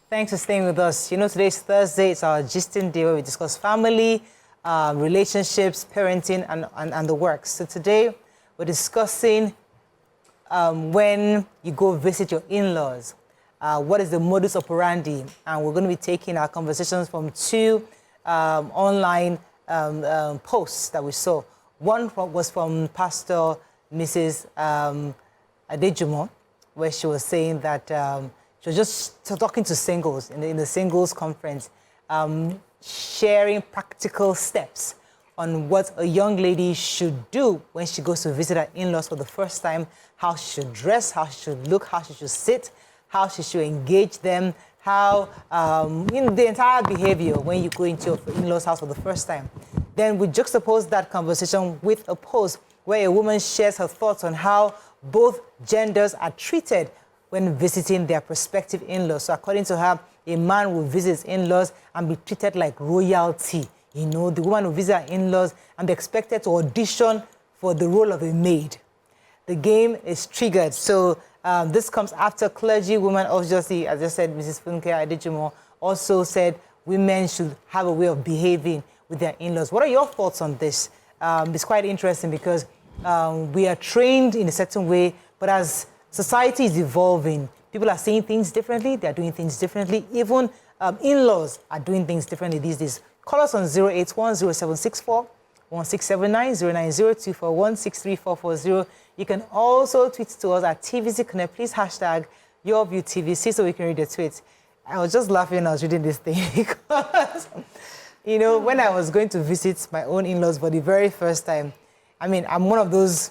Thanks for staying with us. You know, today's Thursday. It's our gisting day where we discuss family, relationships, parenting, and the works. So today, we're discussing when you go visit your in-laws. What is the modus operandi? And we're going to be taking our conversations from two online posts that we saw. One was from Pastor Mrs. Adejumo, where she was saying that she was just talking to singles in the singles conference, sharing practical steps on what a young lady should do when she goes to visit her in-laws for the first time, how she should dress, how she should look, how she should sit, how she should engage them, how in the entire behavior when you go into your in-laws house for the first time. Then we juxtapose that conversation with a post where a woman shares her thoughts on how both genders are treated when visiting their prospective in-laws. So according to her, a man will visit his in-laws and be treated like royalty. You know, the woman will visit her in-laws and be expected to audition for the role of a maid. The game is triggered. So this comes after Clergywoman, obviously, as I said, Mrs. Funke Adejumo also said women should have a way of behaving with their in-laws. What are your thoughts on this? It's quite interesting because we are trained in a certain way, but as society is evolving, people are seeing things differently, they're doing things differently. Even in-laws are doing things differently these days. Call us on 081-0764-1679, 090-241-63440. You can also tweet to us at TVC Connect. Please hashtag YourViewTVC so we can read the tweets. I was just laughing when I was reading this thing because, you know, when I was going to visit my own in-laws for the very first time, I mean, I'm one of those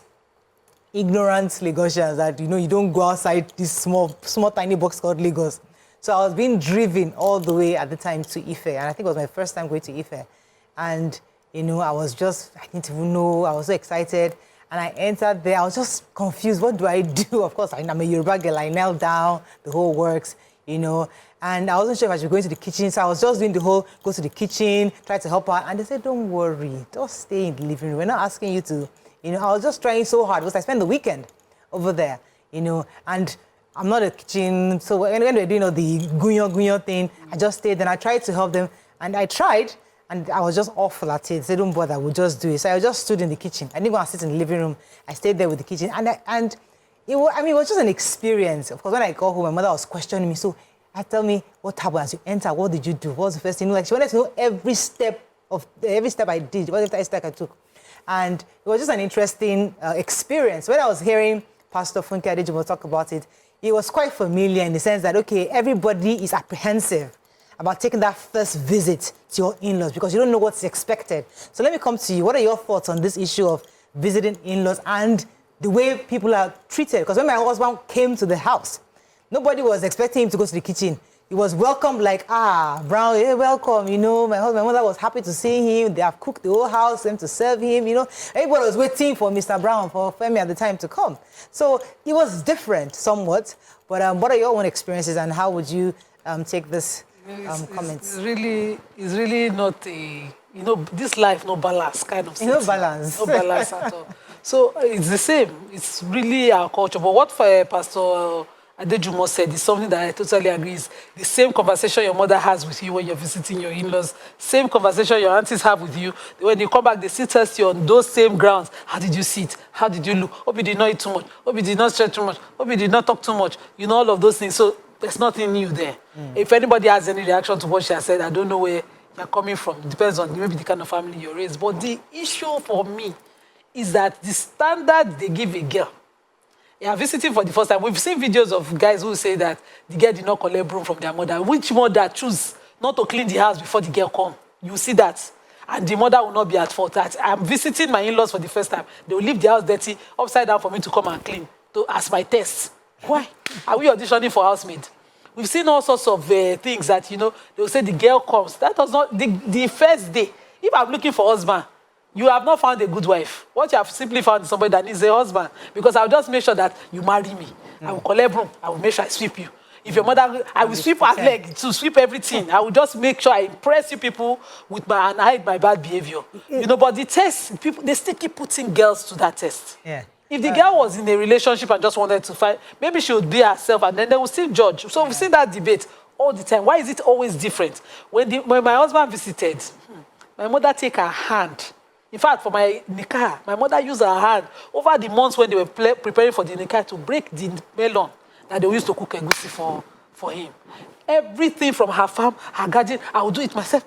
ignorant Lagosians that, you know, you don't go outside this small, tiny box called Lagos. So I was being driven all the way at the time to Ife, and I think it was my first time going to Ife. And, you know, I didn't even know, I was so excited. And I entered there, I was just confused. What do I do? Of course, I'm a Yoruba girl, I knelt down, the whole works, you know. And I wasn't sure if I should go into the kitchen, so I was just doing the whole, go to the kitchen, try to help her. And they said, don't worry, just stay in the living room. We're not asking you to, you know. I was just trying so hard because I spent the weekend over there, you know. And I'm not a kitchen, so when we're doing the gunyo thing, I just stayed and I tried to help them. And I tried, and I was just awful at it. They said, don't bother, we'll just do it. So I just stood in the kitchen. I didn't go and sit in the living room. I stayed there with the kitchen. And it was just an experience. Of course, when I got home, my mother was questioning me. So I tell me, what happened as you enter? What did you do? What was the first thing? Like, she wanted to know every step I did, every step I took. And it was just an interesting experience. When I was hearing Pastor Funke Adejumo talk about it, it was quite familiar in the sense that, okay, everybody is apprehensive about taking that first visit to your in-laws because you don't know what's expected. So let me come to you. What are your thoughts on this issue of visiting in-laws and the way people are treated? Because when my husband came to the house, nobody was expecting him to go to the kitchen. He was welcomed like, Brown, hey, welcome, you know. My mother was happy to see him. They have cooked the whole house for him to serve him, you know. Everybody was waiting for Mr. Brown, for Femi at the time to come. So it was different somewhat. But what are your own experiences and how would you take this comments? It's really not a, you know, this life, no balance kind of thing. No balance. No balance at all. So it's the same. It's really our culture. But what Pastor Adejumo said is something that I totally agree is the same conversation your mother has with you when you're visiting your in-laws, same conversation your aunties have with you. When you come back, they still test you on those same grounds. How did you sit? How did you look? Hope you did not eat too much. Hope you did not stretch too much. Hope you did not talk too much. You know, all of those things. So there's nothing new there. If anybody has any reaction to what she has said, I don't know where you're coming from. It depends on maybe the kind of family you're raised. But the issue for me is that the standard they give a girl, yeah, visiting for the first time. We've seen videos of guys who say that the girl did not collect broom from their mother. Which mother choose not to clean the house before the girl come? You see that. And the mother will not be at fault. That I'm visiting my in-laws for the first time. They will leave the house dirty, upside down for me to come and clean, as my test. Why? Are we auditioning for housemaid? We've seen all sorts of things that, you know, they will say the girl comes. That was not the first day. If I'm looking for husband, you have not found a good wife. What you have simply found is somebody that needs a husband. Because I'll just make sure that you marry me. I will collect broom. I will make sure I sweep you. If your mother, I will sweep her leg to sweep everything. I will just make sure I impress you people with my and hide my bad behavior. You know, but the test, people, they still keep putting girls to that test. Yeah. If the girl was in a relationship and just wanted to fight, maybe she would be herself and then they will still judge. So we've seen that debate all the time. Why is it always different? When my husband visited, my mother take her hand. In fact, for my nikah, my mother used her hand over the months when they were preparing for the nikah to break the melon that they used to cook egusi for him. Everything from her farm, her garden, I will do it myself.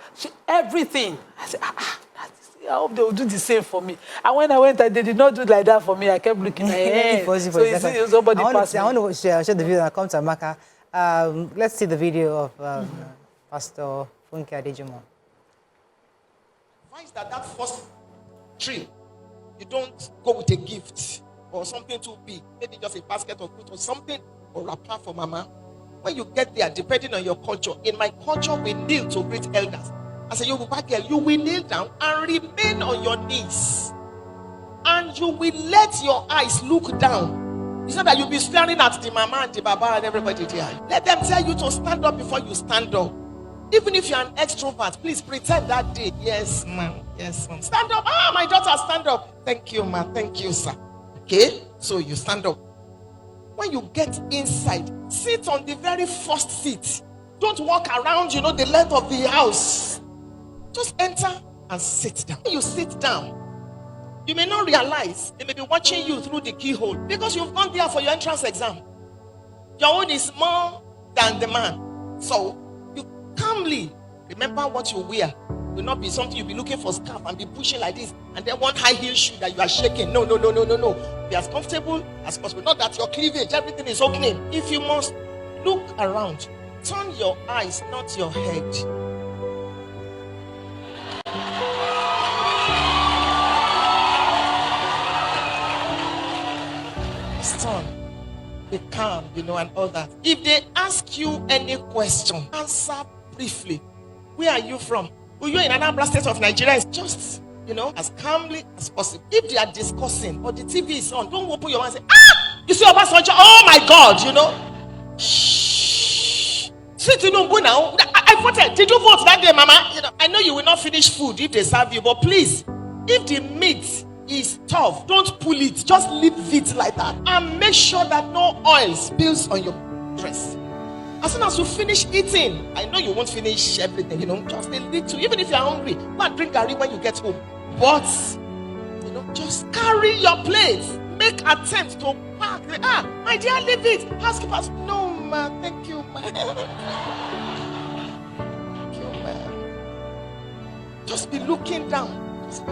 Everything. I said, I hope they will do the same for me. And when I went, they did not do it like that for me. I kept looking at it. So somebody passed me. I want to share the video that comes to Amaka. Let's see the video of Pastor Funke Adejumo. Advice that first trip, you don't go with a gift or something too big, maybe just a basket of fruit or something, or wrapper for mama. When you get there, depending on your culture, in my culture, we kneel to greet elders. As a Yoruba girl, you will kneel down and remain on your knees. And you will let your eyes look down. It's not that you'll be staring at the mama and the baba and everybody there. Let them tell you to stand up before you stand up. Even if you're an extrovert, please pretend that day. Yes, ma'am. Yes, ma'am. Stand up. Ah, my daughter, stand up. Thank you, ma'am. Thank you, sir. Okay? So you stand up. When you get inside, sit on the very first seat. Don't walk around, the length of the house. Just enter and sit down. When you sit down, you may not realize they may be watching you through the keyhole because you've gone there for your entrance exam. Your own is more than the man. So you calmly remember what you wear. It will not be something you'll be looking for scarf and be pushing like this, and then one high heel shoe that you are shaking. No. Be as comfortable as possible. Not that your cleavage, everything is okay. If you must look around, turn your eyes, not your head. Turn. Be calm, and all that. If they ask you any question, answer briefly. Where are you from? Well, you're in Anambra State of Nigeria. It's just, as calmly as possible. If they are discussing or the TV is on, don't open your mouth and say, you see Obasanjo? Oh my God, Shh. See Tinubu now. I voted. Did you vote that day, Mama? I know you will not finish food if they serve you, but please, if the meat is tough, don't pull it. Just leave it like that. And make sure that no oil spills on your dress. As soon as you finish eating, I know you won't finish everything, just a little. Even if you're hungry, go and drink garri when you get home. But, just carry your plate. Make attempt to pack. My dear, leave it. Housekeepers, no, ma. Thank you, ma. Thank you, ma. Just be looking down. Just be.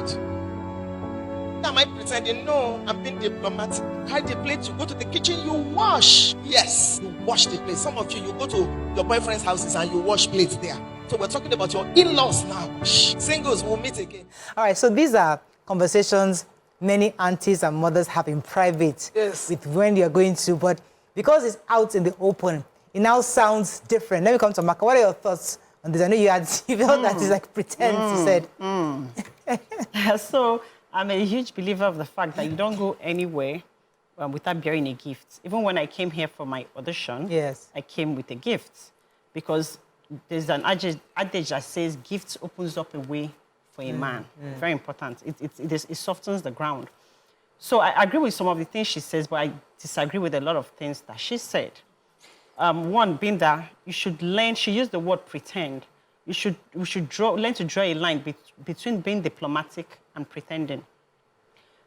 Am I pretending? No, I'm being diplomatic. Carry the plate, you go to the kitchen, you wash. Yes, you wash the plate. Some of you go to your boyfriend's houses and you wash plates there. So we're talking about your in-laws now. Singles will meet again. All right, so these are conversations many aunties and mothers have in private with when you're going to, but because it's out in the open, it now sounds different. Let me come to Maka. What are your thoughts on this? I know you felt that it's like pretend, you said. So I'm a huge believer of the fact that you don't go anywhere without bearing a gift. Even when I came here for my audition, I came with a gift because there's an adage that says gifts opens up a way for a man. Very important. It softens the ground. So I agree with some of the things she says, but I disagree with a lot of things that she said. One being that you should learn, she used the word pretend. We should learn to draw a line between being diplomatic and pretending.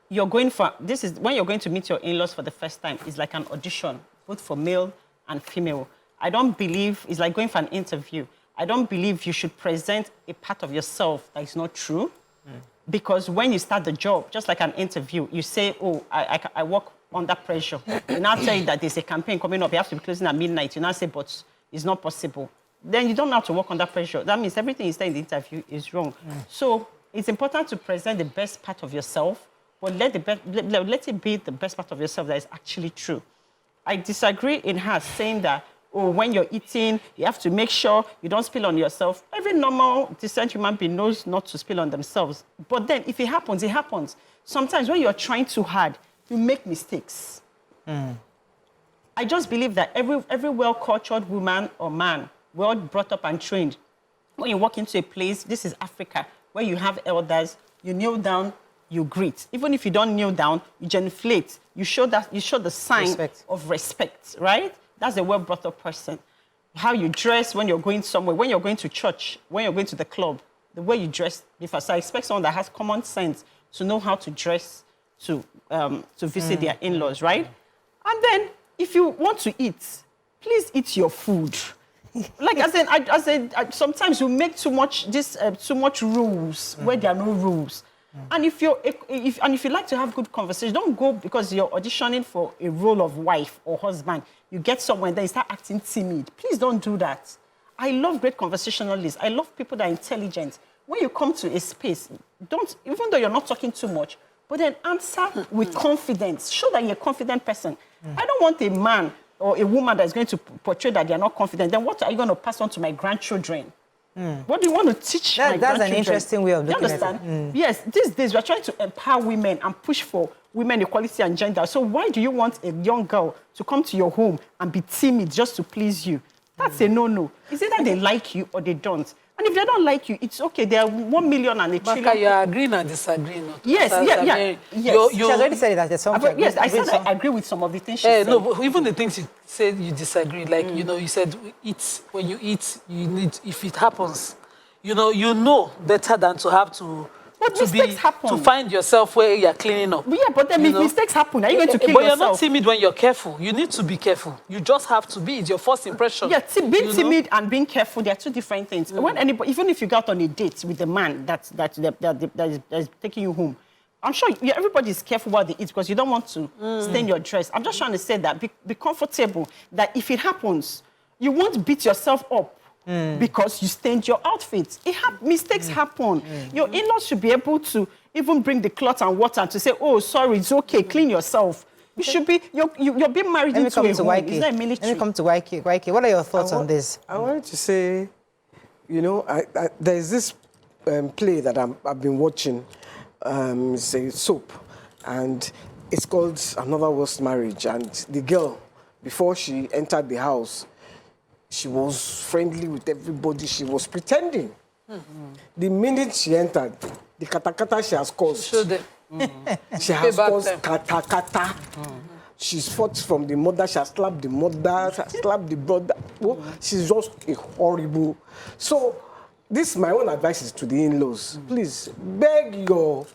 You're going for, when you're going to meet your in-laws for the first time, it's like an audition, both for male and female. I don't believe, it's like going for an interview. I don't believe you should present a part of yourself that is not true. Because when you start the job, just like an interview, you say, oh, I work under pressure. You now tell you that there's a campaign coming up, you have to be closing at midnight. You now say, but it's not possible. Then you don't know how to work under pressure. That means everything you say in the interview is wrong. So it's important to present the best part of yourself, but let it be the best part of yourself that is actually true. I disagree in her saying that, oh, when you're eating, you have to make sure you don't spill on yourself. Every normal, decent human being knows not to spill on themselves. But then if it happens, it happens. Sometimes when you're trying too hard, you make mistakes. I just believe that every well-cultured woman or man, well brought up and trained, when you walk into a place, this is Africa, where you have elders, you kneel down, you greet. Even if you don't kneel down, you genuflect. You show the sign of respect, right? That's a well brought up person. how you dress when you're going somewhere, when you're going to church, when you're going to the club, the way you dress differs. So I expect someone that has common sense to know how to dress to visit their in-laws, right? And then, if you want to eat, please eat your food. Like I said, sometimes you make too much rules where there are no rules. And if you like to have good conversation, don't go because you're auditioning for a role of wife or husband. You get somewhere and then you start acting timid. Please don't do that. I love great conversationalists. I love people that are intelligent. When you come to a space, even though you're not talking too much, but then answer with confidence. Show that you're a confident person. I don't want a man or a woman that's going to portray that they're not confident. Then what are you going to pass on to my grandchildren? What do you want to teach my grandchildren? That's an interesting way of looking at it. Yes, these days we're trying to empower women and push for women equality and gender. So why do you want a young girl to come to your home and be timid just to please you? That's a no-no. It's either they like you or they don't. And if they don't like you, it's okay. There are 1 million and a trillion. Baka, you're agreeing and disagreeing. Yes. She has already said that. Yes, I said I agree with some of the things she said. No, but even the things you said you disagree. Like, you said when you eat, you need, if it happens, you know better than to have to... But mistakes happen. To find yourself where you're cleaning up. Yeah, but then mistakes happen. Are you going to clean yourself? But you're not timid when you're careful. You need to be careful. You just have to be. It's your first impression. Yeah, being timid and being careful, they are two different things. When even if you go out on a date with a man that is taking you home, I'm sure everybody is careful what they eat because you don't want to stain your dress. I'm just trying to say that be comfortable. That if it happens, you won't beat yourself up. Because you stained your outfit. Mistakes happen. Your in-laws should be able to even bring the cloth and water to say, oh, sorry, it's okay, clean yourself. You should be, you're being married into a home. It's not a military. Let me come to YK. What are your thoughts on this? I wanted to say, there's this play that I've been watching. It's a soap, and it's called Another Worst Marriage. And the girl, before she entered the house, she was friendly with everybody. She was pretending. The minute she entered, the kata she has caused. She has caused kata. She's fought from the mother. She has slapped the mother. She has slapped the brother. Oh, she's just a horrible. So, my own advice is to the in-laws. Please, beg your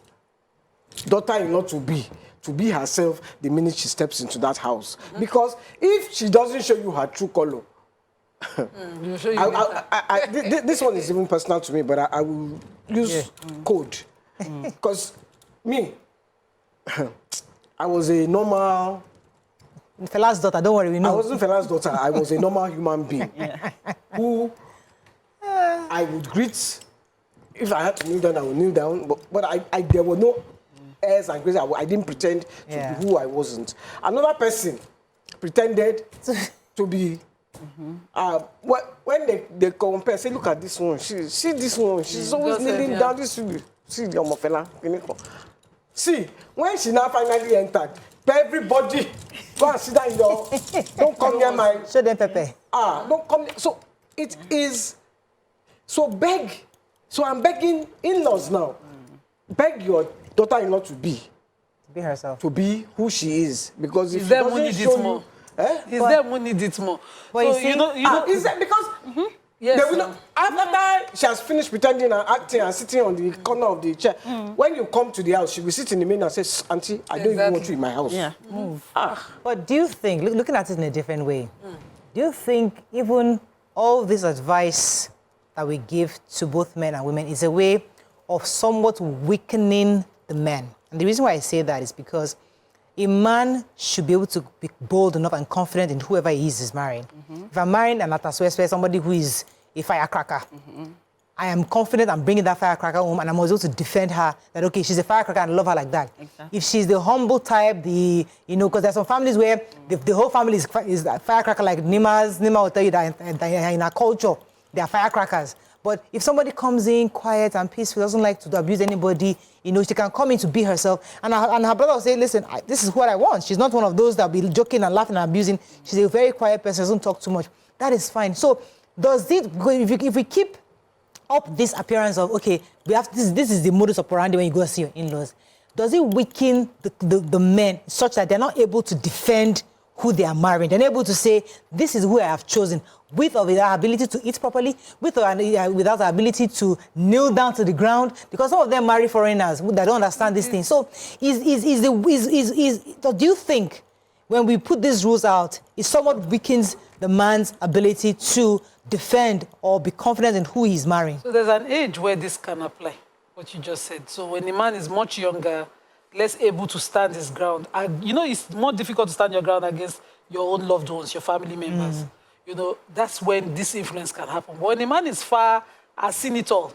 daughter-in-law to be herself the minute she steps into that house. Because if she doesn't show you her true color, this one is even personal to me, but I will use code. Because me, I was a normal... Fela's daughter, don't worry, we know. I wasn't Fela's daughter. I was a normal human being who I would greet. If I had to kneel down, I would kneel down. But there were no airs and graces. I didn't pretend to be who I wasn't. Another person pretended to be... when they compare, say, look at this one. See this one. She's always kneeling down. This see the Omofela. See, when she now finally entered, everybody go and sit down in your. Don't come near my. Show them Pepe. Don't come. So it is. So beg. So I'm begging in-laws now. Beg your daughter-in-law to be herself. To be who she is, because if is she there doesn't money show more? You, is there who needs it more? But so you know, is that because yes, they will not, after she has finished pretending and acting and sitting on the corner of the chair, when you come to the house, she will sit in the main and say, Auntie, I don't even want you in my house. Yeah, move. But do you think, looking at it in a different way, do you think even all this advice that we give to both men and women is a way of somewhat weakening the men? And the reason why I say that is because a man should be able to be bold enough and confident in whoever he is marrying. If I'm marrying an Atasweswe, somebody who is a firecracker, I am confident I'm bringing that firecracker home and I'm able to defend her that, okay, she's a firecracker and I love her like that. Exactly. If she's the humble type, because there's some families where the whole family is a firecracker, like Nyma will tell you that in our culture, they are firecrackers. But if somebody comes in quiet and peaceful, doesn't like to abuse anybody, she can come in to be herself. And her brother will say, listen, this is what I want. She's not one of those that will be joking and laughing and abusing. She's a very quiet person, doesn't talk too much. That is fine. So if we keep up this appearance of, okay, we have this is the modus operandi when you go see your in-laws, does it weaken the men such that they're not able to defend who they are marrying. They're able to say, this is who I have chosen, with or without ability to eat properly, with or without the ability to kneel down to the ground, because some of them marry foreigners that don't understand these things. So do you think when we put these rules out, it somewhat weakens the man's ability to defend or be confident in who he's marrying? So there's an age where this can apply, what you just said. So when a man is much younger, less able to stand his ground, and you know, it's more difficult to stand your ground against your own loved ones, your family members. You know, that's when this influence can happen. But when a man is far, has seen it all,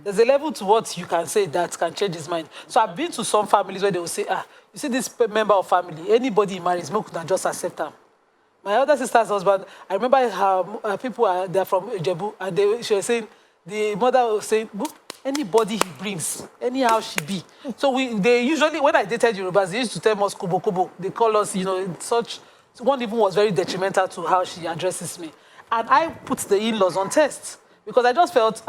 there's a level to what you can say that can change his mind. So I've been to some families where they will say, you see this member of family, anybody he marries, we could just accept them. My other sister's husband, I remember her people they're from Ijebu, and she was saying, the mother was saying, anybody he brings, anyhow she be. So they usually, when I dated Yorubas, they used to tell us kubo kubo. They call us, you know, such. One even was very detrimental to how she addresses me. And I put the in-laws on test because I just felt,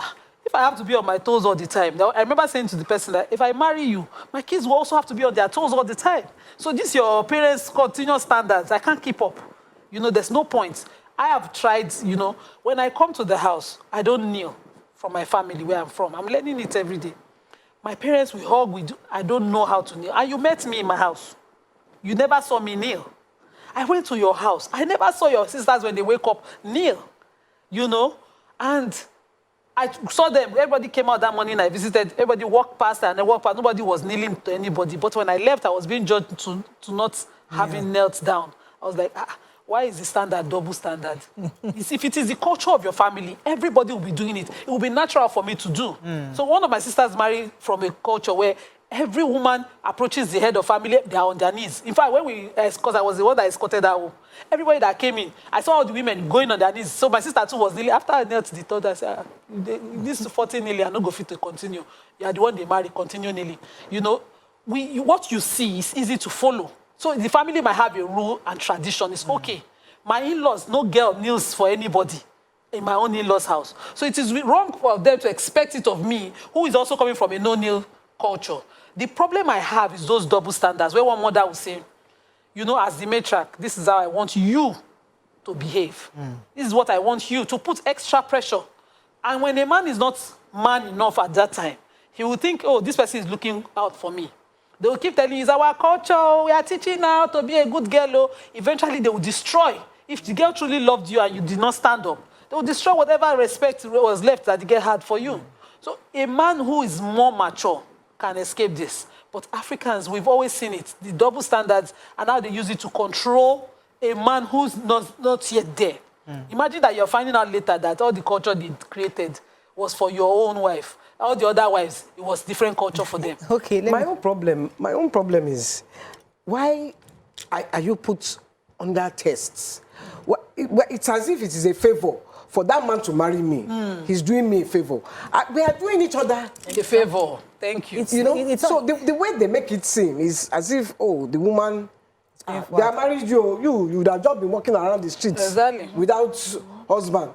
if I have to be on my toes all the time. I remember saying to the person that if I marry you, my kids will also have to be on their toes all the time. So this your parents' continuous standards. I can't keep up. You know, there's no point. I have tried, you know, when I come to the house, I don't kneel from my family where I'm from. I'm learning it every day. My parents, we hug, I don't know how to kneel. And you met me in my house. You never saw me kneel. I went to your house. I never saw your sisters when they wake up kneel, you know, and I saw them. Everybody came out that morning. I visited. Everybody walked past and I walked past. Nobody was kneeling to anybody. But when I left, I was being judged to not having knelt down. I was like, why is the standard double standard? If it is the culture of your family, everybody will be doing it. It will be natural for me to do. So one of my sisters married from a culture where every woman approaches the head of family, they are on their knees. In fact, because I was the one that escorted her home, everybody that came in, I saw all the women going on their knees. So my sister too was kneeling. After I knelt the third, I said, this 14 kneeling, I'm not going to continue. You are the one they marry, continue kneeling. You know, what you see is easy to follow. So the family might have a rule and tradition. It's okay. My in-laws, no girl kneels for anybody in my own in-laws' house. So it is wrong for them to expect it of me, who is also coming from a no-kneel culture. The problem I have is those double standards, where one mother will say, you know, as the matriarch, this is how I want you to behave. This is what I want you to put extra pressure. And when a man is not man enough at that time, he will think, oh, this person is looking out for me. They will keep telling you, it's our culture, we are teaching now to be a good girl. Eventually, they will destroy. If the girl truly loved you and you did not stand up, they will destroy whatever respect was left that the girl had for you. So a man who is more mature can escape this. But Africans, we've always seen it, the double standards, and how they use it to control a man who's not yet there. Imagine that you're finding out later that all the culture they created was for your own wife. All the other wives, it was different culture for them. Okay, my own problem is, why are you put under tests? It's as if it is a favor for that man to marry me. He's doing me a favor. We are doing each other a favor. Thank you. You know, so the way they make it seem is as if, oh, the woman, they are married you would have just been walking around the streets without husband.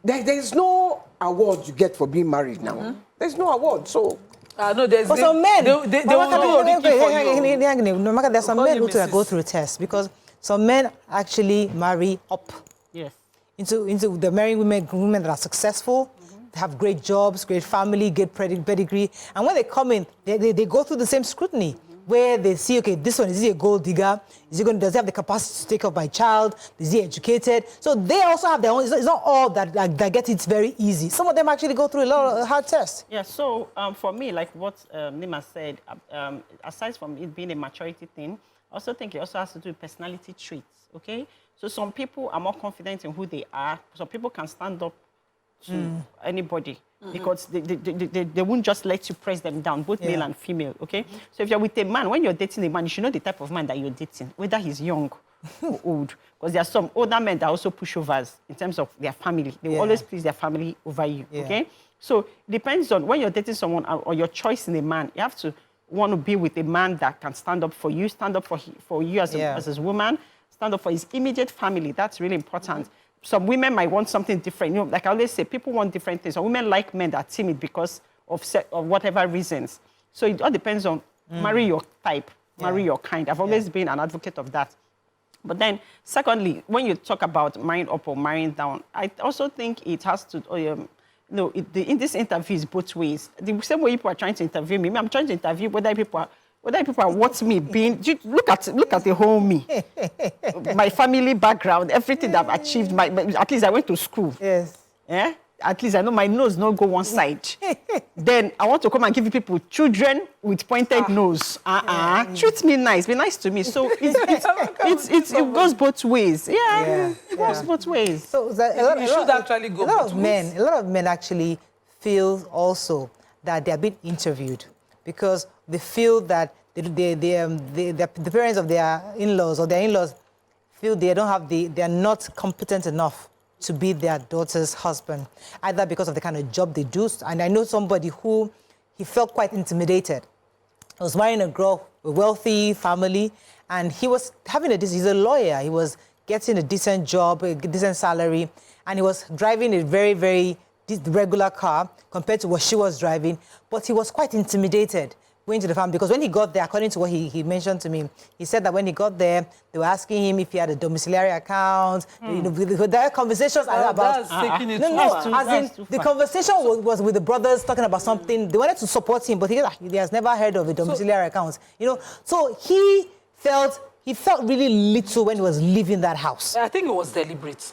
There is no award you get for being married now. There's no award, so... no, there's some men. There's some men who go through tests because some men actually marry up. Yes. Into the married women that are successful, they have great jobs, great family, great pedigree. And when they come in, they go through the same scrutiny where they see, okay, this one, is he a gold digger? Does he have the capacity to take care of my child? Is he educated? So they also have their own, it's not all that get it very easy. Some of them actually go through a lot of hard tests. Yeah, so for me, like what Nyma said, aside from it being a maturity thing, I also think it also has to do with personality traits, okay? So some people are more confident in who they are. Some people can stand up to anybody because they won't just let you press them down, both male and female, okay? So if you're with a man, when you're dating a man, you should know the type of man that you're dating, whether he's young or old. Because there are some older men that also pushovers in terms of their family. They will always please their family over you, okay? So it depends on when you're dating someone or your choice in a man, you have to want to be with a man that can stand up for you, stand up for you as a woman, stand up for his immediate family. That's really important. Some women might want something different. You know, like I always say, people want different things. Some women like men that are timid because of whatever reasons. So it all depends on marry your type, marry your kind. I've always been an advocate of that. But then, secondly, when you talk about marrying up or marrying down, I also think it has to, in this interview is both ways. The same way people are trying to interview me, I'm trying to interview whether people are what me being. Look at the whole me, my family background, everything that I've achieved. At least I went to school. Yes. Yeah. At least I know my nose not go one side. Then I want to come and give you people children with pointed nose. Treat me nice, be nice to me. So it goes both ways. Yeah. It goes both ways. So you should actually go both ways. A lot of men actually feel also that they are being interviewed because they feel that the parents of their in-laws or their in-laws feel they are not competent enough to be their daughter's husband, either because of the kind of job they do. And I know somebody who he felt quite intimidated. He was marrying a girl with a wealthy family, and he was he's a lawyer. He was getting a decent job, a decent salary, and he was driving a very, very regular car compared to what she was driving. But he was quite intimidated going to the family because when he got there, according to what he mentioned to me, he said that when he got there, they were asking him if he had a domiciliary account. There are conversations about the conversation was with the brothers talking about something. They wanted to support him, but he has never heard of a domiciliary account. So he felt really little when he was leaving that house. I think it was deliberate.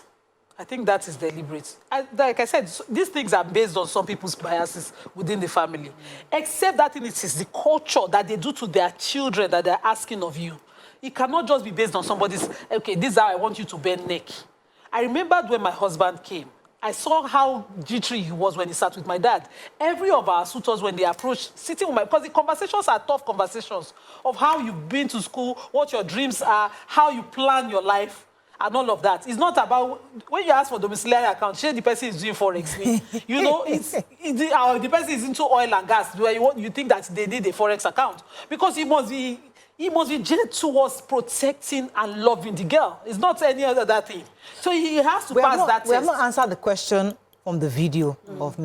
I think that is deliberate. Like I said, these things are based on some people's biases within the family. Except that it is the culture that they do to their children that they're asking of you. It cannot just be based on somebody's, okay, this is how I want you to bend neck. I remembered when my husband came, I saw how jittery he was when he sat with my dad. Every of our suitors, when they approached, sitting with because the conversations are tough conversations of how you've been to school, what your dreams are, how you plan your life, and all of that. It's not about, when you ask for domiciliary account, sure the person is doing Forex. The person is into oil and gas, where you think that they need a Forex account. Because he must be geared towards protecting and loving the girl. It's not any other thing. So he has to pass that test. We have not answered the question from the video of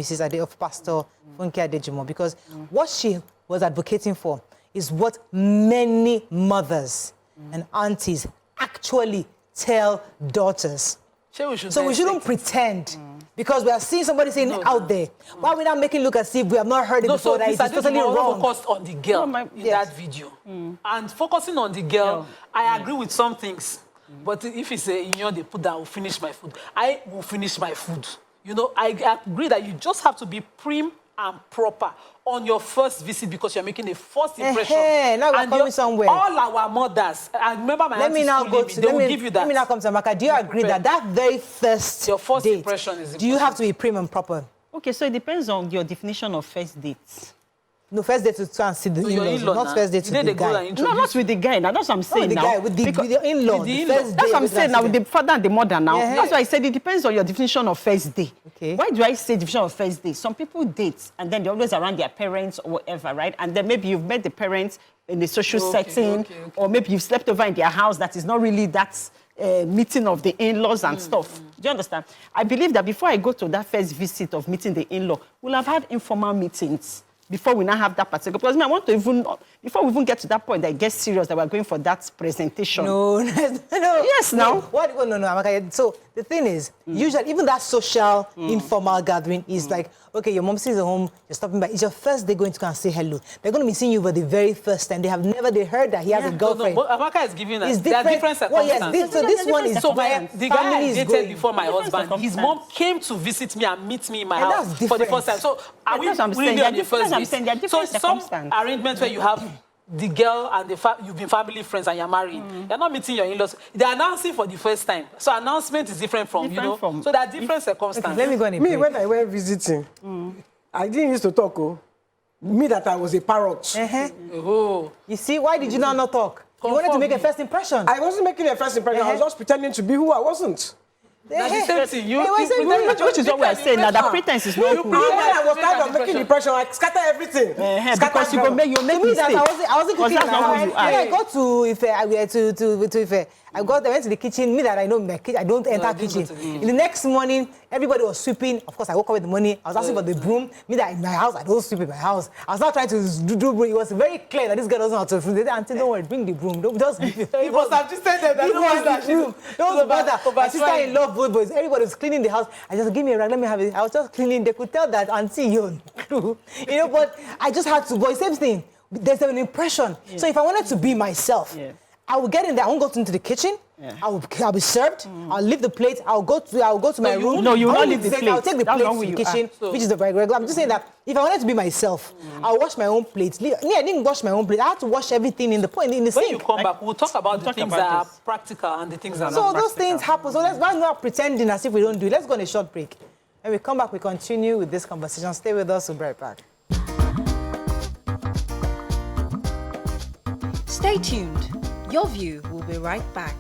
Pastor Funke Adejumo, because what she was advocating for is what many mothers and aunties actually tell daughters. We shouldn't pretend because we are seeing somebody saying out there. Why are we not making look as if we have not heard it before? That it's totally wrong. Focused on the girl in that video. And focusing on the girl, I agree with some things. But if it's they put that, I will finish my food. I will finish my food. I agree that you just have to be prim and proper on your first visit because you're making a first impression. Now we're coming somewhere. All our mothers, I remember my auntie they will give you that. Let me now come to Amaka. Do you agree that very first your first date, impression is important? Do you have to be prim and proper? Okay, so it depends on your definition of first dates. No, first date to try and see the in-laws, not first date to the guy. No, not with the guy. Now, that's what I'm saying now. With the in-law. That's what I'm saying now, with the father and the mother now. That's why I said it depends on your definition of first date. Okay. Why do I say definition of first date? Some people date, and then they're always around their parents or whatever, right? And then maybe you've met the parents in a social setting, or maybe you've slept over in their house that is not really that meeting of the in-laws and stuff. Do you understand? I believe that before I go to that first visit of meeting the in-law, we'll have had informal meetings before we now have that particular, because I want to before we even get to that point that it gets serious that we're going for that presentation. No. Yes, now. No. So the thing is, usually even that social informal gathering is like, okay, your mom sees at home, you're stopping by. It's your first day going to come and say hello. They're going to be seeing you for the very first time. They heard that he has a girlfriend. But Amaka is giving us. There are different circumstances. So this one is the guy I dated before my husband. His mom came to visit me and meet me in my house for the first time. So are we really on the first date? So some arrangements where you have the girl and you've been family friends and you're married. You're not meeting your in-laws. They're announcing for the first time. So announcement is different from. So there are different circumstances. Okay, let me go on. Me, when I went visiting, I didn't used to talk. Me that I was a parrot. You see, why did you not talk? You wanted to make a first impression. I wasn't making a first impression. I was just pretending to be who I wasn't. That's the same thing. Which is what we are saying now. That pretense is not cool. When I was kind of making the impression, I scatter everything. Because you make mistakes. I wasn't cooking in my house. When I got to Ife, I went to the kitchen. Me that I know my kitchen, I don't enter kitchen. In the next morning, everybody was sweeping. Of course, I woke up with the money. I was asking for the broom. Me that in my house, I don't sweep in my house. I was not trying to do broom. It was very clear that this girl doesn't know how to sweep. Auntie, don't worry, bring the broom. Don't just give it. You must have just said that. Don't bother. My sister-in-law, boys, everybody was cleaning the house. I just give me a rag, let me have it. I was just cleaning. They could tell that Auntie, you know, but I just had to. But same thing. There's an impression. Yeah. So if I wanted to be myself, I would get in there. I won't go into the kitchen. Yeah. I'll be served. I'll leave the plate. I'll go to my room. No, you will not leave the plate. I'll take the plate to the kitchen, which is the regular. I'm just saying that if I wanted to be myself, I'll wash my own plate. I didn't wash my own plate. I had to wash everything in the sink. When you come back, we'll talk about the things that are practical and the things that are not practical. So those things happen. So let's not pretending as if we don't do it. Let's go on a short break. When we come back, we continue with this conversation. Stay with us. We'll be right back. Stay tuned. Your View will be right back.